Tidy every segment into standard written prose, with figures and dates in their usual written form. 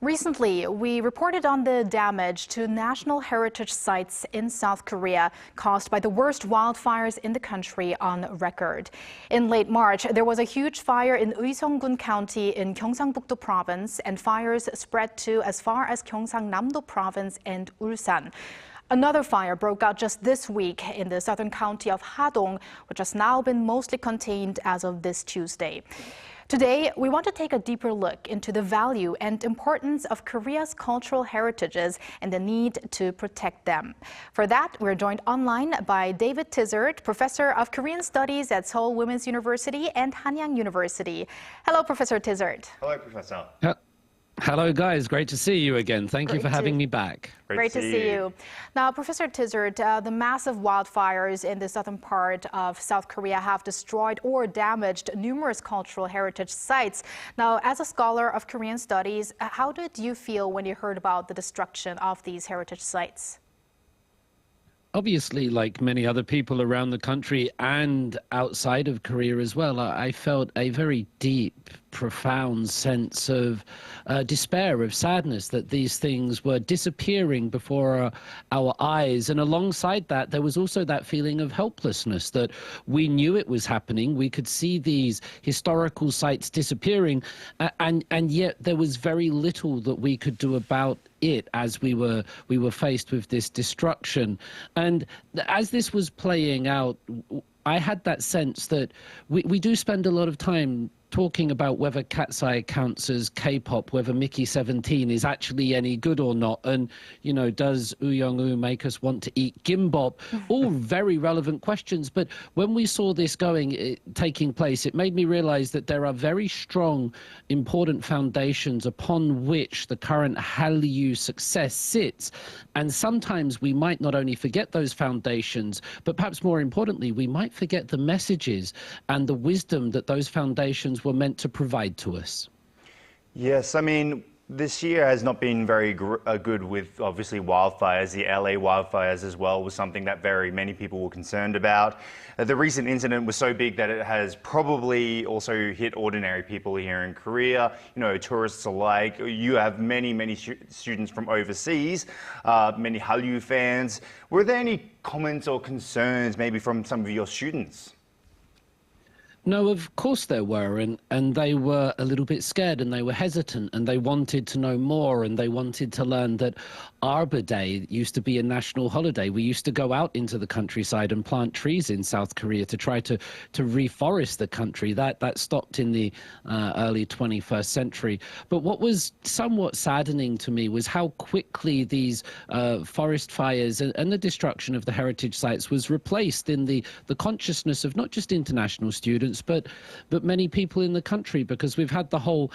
Recently, we reported on the damage to national heritage sites in South Korea caused by the worst wildfires in the country on record. In late March, there was a huge fire in Uiseong-gun County in Gyeongsangbuk-do Province, and fires spread to as far as Gyeongsangnam-do Province and Ulsan. Another fire broke out just this week in the southern county of Hadong, which has now been mostly contained as of this Tuesday. Today, we want to take a deeper look into the value and importance of Korea's cultural heritages and the need to protect them. For that, we're joined online by David Tizzard, Professor of Korean Studies at Seoul Women's University and Hanyang University. Hello, Professor Tizzard. Hello, Professor. Hello, guys. Great to see you again. Thank you for having me back. Great to see you. Now, Professor Tizzard, the massive wildfires in the southern part of South Korea have destroyed or damaged numerous cultural heritage sites. Now, as a scholar of Korean studies, how did you feel when you heard about the destruction of these heritage sites? Obviously, like many other people around the country and outside of Korea as well, I felt a very deep, profound sense of despair, of sadness that these things were disappearing before our eyes. And alongside that, there was also that feeling of helplessness, that we knew it was happening. We could see these historical sites disappearing, and yet there was very little that we could do about it as we were faced with this destruction. And as this was playing out, I had that sense that we do spend a lot of time talking about whether Cat's Eye counts as K-pop, whether Mickey 17 is actually any good or not, and, you know, does Uiseong-gun make us want to eat gimbap? All very relevant questions. But when we saw this taking place, it made me realize that there are very strong, important foundations upon which the current Hallyu success sits. And sometimes we might not only forget those foundations, but perhaps more importantly, we might forget the messages and the wisdom that those foundations were meant to provide to us. Yes, I mean, this year has not been very good with, obviously, wildfires. The LA wildfires as well was something that very many people were concerned about. The recent incident was so big that it has probably also hit ordinary people here in Korea, you know, tourists alike. You have many students from overseas, many Hallyu fans. Were there any comments or concerns maybe from some of your students? No, of course there were, and they were a little bit scared, and they were hesitant, and they wanted to know more, and they wanted to learn that Arbor Day used to be a national holiday. We used to go out into the countryside and plant trees in South Korea to try to reforest the country. That stopped in the early 21st century. But what was somewhat saddening to me was how quickly these forest fires and the destruction of the heritage sites was replaced in the consciousness of not just international students, but many people in the country, because we've had the whole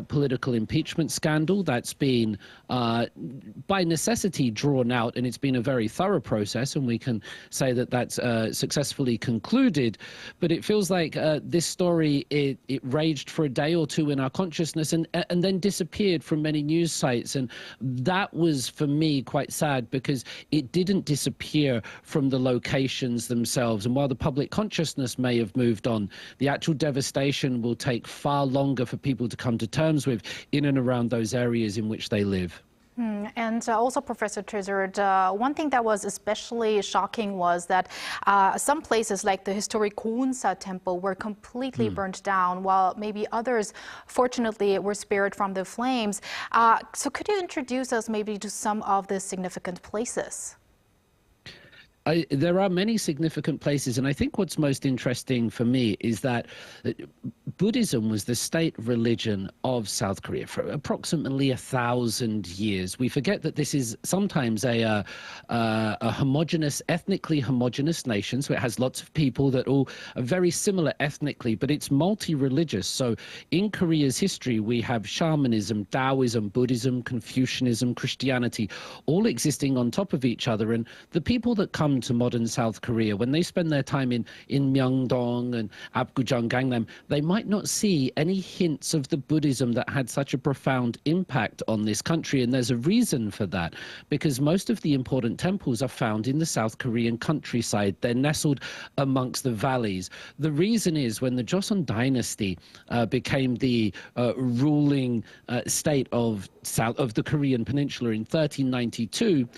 political impeachment scandal that's been by necessity drawn out, and it's been a very thorough process, and we can say that that's successfully concluded. But it feels like this story, it raged for a day or two in our consciousness and then disappeared from many news sites. And that was, for me, quite sad, because it didn't disappear from the locations themselves. And while the public consciousness may have moved on, the actual devastation will take far longer for people to come to terms with in and around those areas in which they live. And also, Professor Tizzard, one thing that was especially shocking was that some places like the historic Gyeongsangnam temple were completely burnt down, while maybe others, fortunately, were spared from the flames. So could you introduce us maybe to some of the significant places? There are many significant places, and I think what's most interesting for me is that Buddhism was the state religion of South Korea for approximately 1,000 years. We forget that this is sometimes a homogenous, ethnically homogenous nation, so it has lots of people that all are very similar ethnically, but it's multi-religious. So in Korea's history, we have shamanism, Taoism, Buddhism, Confucianism, Christianity, all existing on top of each other, and the people that come come to modern South Korea, when they spend their time in Myeongdong and Apgujeong, Gangnam, they might not see any hints of the Buddhism that had such a profound impact on this country. And there's a reason for that, because most of the important temples are found in the South Korean countryside. They're nestled amongst the valleys. The reason is when the Joseon dynasty became the ruling state of the Korean peninsula in 1392,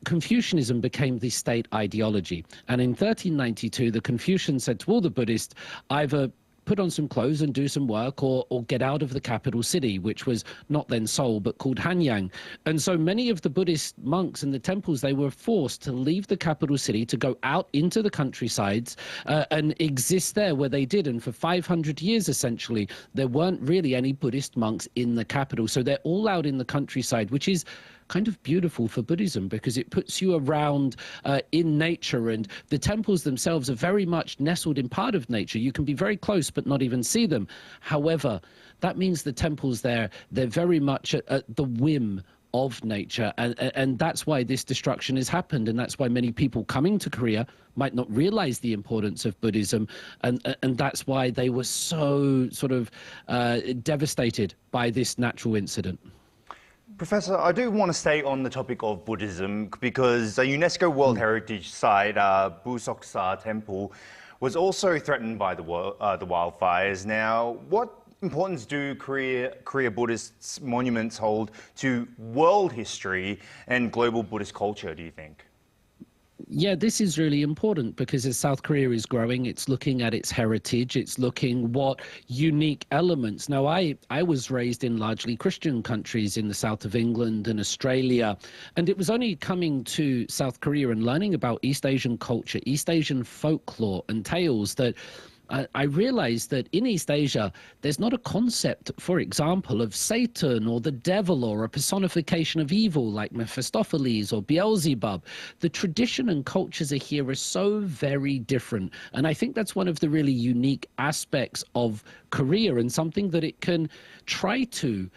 Confucianism became the state ideology. And in 1392, the Confucians said to all the Buddhists, either put on some clothes and do some work, or get out of the capital city, which was not then Seoul, but called Hanyang. And so many of the Buddhist monks in the temples, they were forced to leave the capital city to go out into the countrysides and exist there where they did. And for 500 years, essentially, there weren't really any Buddhist monks in the capital. So they're all out in the countryside, which is kind of beautiful for Buddhism, because it puts you around in nature, and the temples themselves are very much nestled in part of nature. You can be very close but not even see them. However, that means the temples there, they're very much at the whim of nature, and that's why this destruction has happened, and that's why many people coming to Korea might not realize the importance of Buddhism, and that's why they were so sort of devastated by this natural incident. Professor, I do want to stay on the topic of Buddhism, because a UNESCO World Heritage Site, Busoksa Temple, was also threatened by the wildfires. Now, what importance do Korea Buddhist monuments hold to world history and global Buddhist culture, do you think? Yeah, this is really important, because as South Korea is growing, it's looking at its heritage, it's looking what unique elements. Now, I was raised in largely Christian countries in the south of England and Australia, and it was only coming to South Korea and learning about East Asian culture, East Asian folklore and tales that I realized that in East Asia, there's not a concept, for example, of Satan or the devil or a personification of evil like Mephistopheles or Beelzebub. The tradition and cultures here are so very different. And I think that's one of the really unique aspects of Korea, and something that it can try to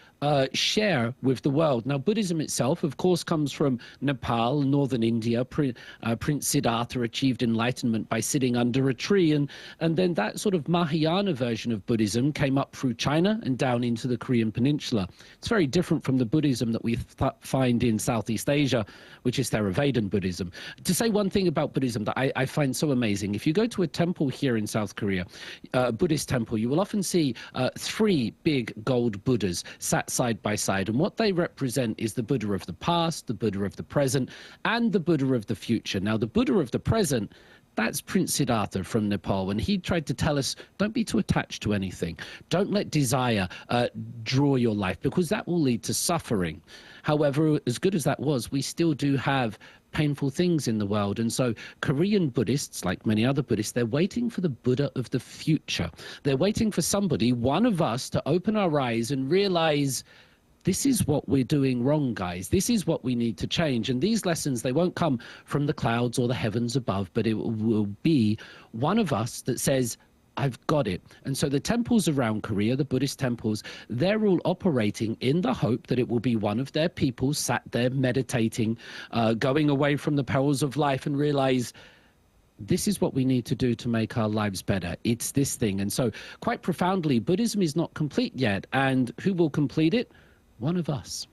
share with the world. Now, Buddhism itself, of course, comes from Nepal, northern India. Prince Siddhartha achieved enlightenment by sitting under a tree, and then that sort of Mahayana version of Buddhism came up through China and down into the Korean peninsula. It's very different from the Buddhism that we find in Southeast Asia, which is Theravadan Buddhism. To say one thing about Buddhism that I find so amazing, if you go to a temple here in South Korea, a Buddhist temple, you will often see 3 big gold Buddhas sat side by side, and what they represent is the Buddha of the past, the Buddha of the present, and the Buddha of the future. Now, the Buddha of the present, that's Prince Siddhartha from Nepal, and he tried to tell us, don't be too attached to anything. Don't let desire draw your life, because that will lead to suffering. However, as good as that was, we still do have painful things in the world. And so Korean Buddhists, like many other Buddhists, they're waiting for the Buddha of the future. They're waiting for somebody, one of us, to open our eyes and realize, this is what we're doing wrong, guys. This is what we need to change. And these lessons, they won't come from the clouds or the heavens above, but it will be one of us that says, I've got it. And so the temples around Korea, the Buddhist temples, they're all operating in the hope that it will be one of their people sat there meditating, going away from the perils of life, and realize, this is what we need to do to make our lives better. It's this thing. And so quite profoundly, Buddhism is not complete yet. And who will complete it? One of us.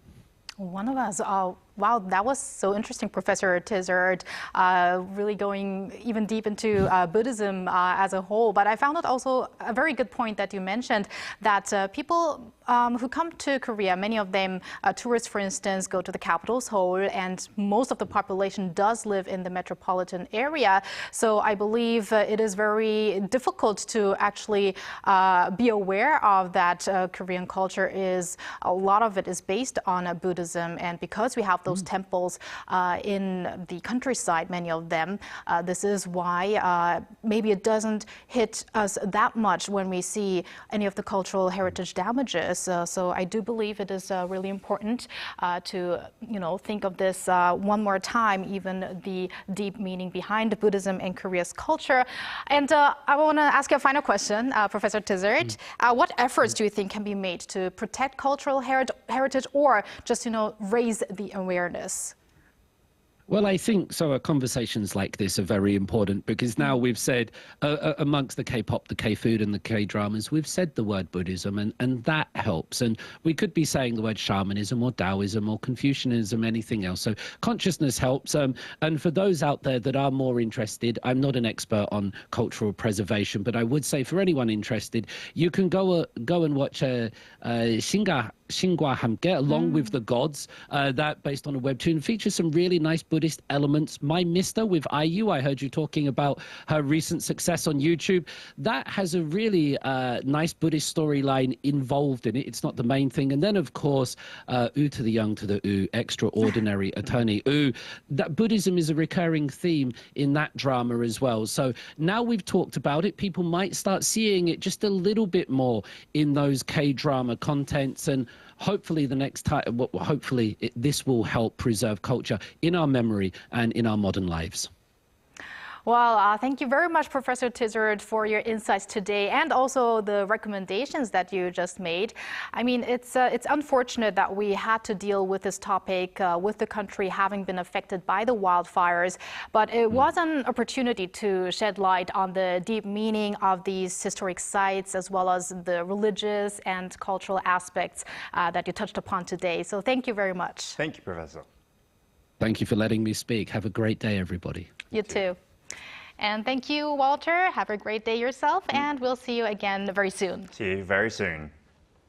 One of us. Oh, wow, that was so interesting, Professor Tizzard, really going even deep into Buddhism as a whole. But I found it also a very good point that you mentioned, that people who come to Korea, many of them, tourists, for instance, go to the capital, Seoul, and most of the population does live in the metropolitan area. So I believe it is very difficult to actually be aware of that Korean culture is, a lot of it is based on Buddhism. And because we have those temples in the countryside, many of them, this is why maybe it doesn't hit us that much when we see any of the cultural heritage damages. So I do believe it is really important to, think of this one more time, even the deep meaning behind Buddhism and Korea's culture. And I want to ask you a final question, Professor Tizzard. What efforts do you think can be made to protect cultural heritage, or just, raise the awareness? Well, I think so. Conversations like this are very important because now we've said amongst the K-pop, the K-food and the K-dramas, we've said the word Buddhism and that helps. And we could be saying the word shamanism or Taoism or Confucianism, anything else. So consciousnness helps. And for those out there that are more interested, I'm not an expert on cultural preservation, but I would say for anyone interested, you can go and watch Shinga 함께, along with the gods, that based on a webtoon features some really nice Buddhist elements. My Mister with IU, I heard you talking about her recent success on YouTube. That has a really nice Buddhist storyline involved in it. It's not the main thing. And then, of course, U to the Young to the U, Extraordinary Attorney U. That Buddhism is a recurring theme in that drama as well. So now we've talked about it, people might start seeing it just a little bit more in those K-drama contents, and hopefully the next time, this will help preserve culture in our memory and in our modern lives. Well, thank you very much, Professor Tizzard, for your insights today and also the recommendations that you just made. I mean, it's unfortunate that we had to deal with this topic with the country having been affected by the wildfires, but it was an opportunity to shed light on the deep meaning of these historic sites as well as the religious and cultural aspects that you touched upon today. So thank you very much. Thank you, Professor. Thank you for letting me speak. Have a great day, everybody. You too. And thank you, Walter. Have a great day yourself, and we'll see you again very soon. See you very soon.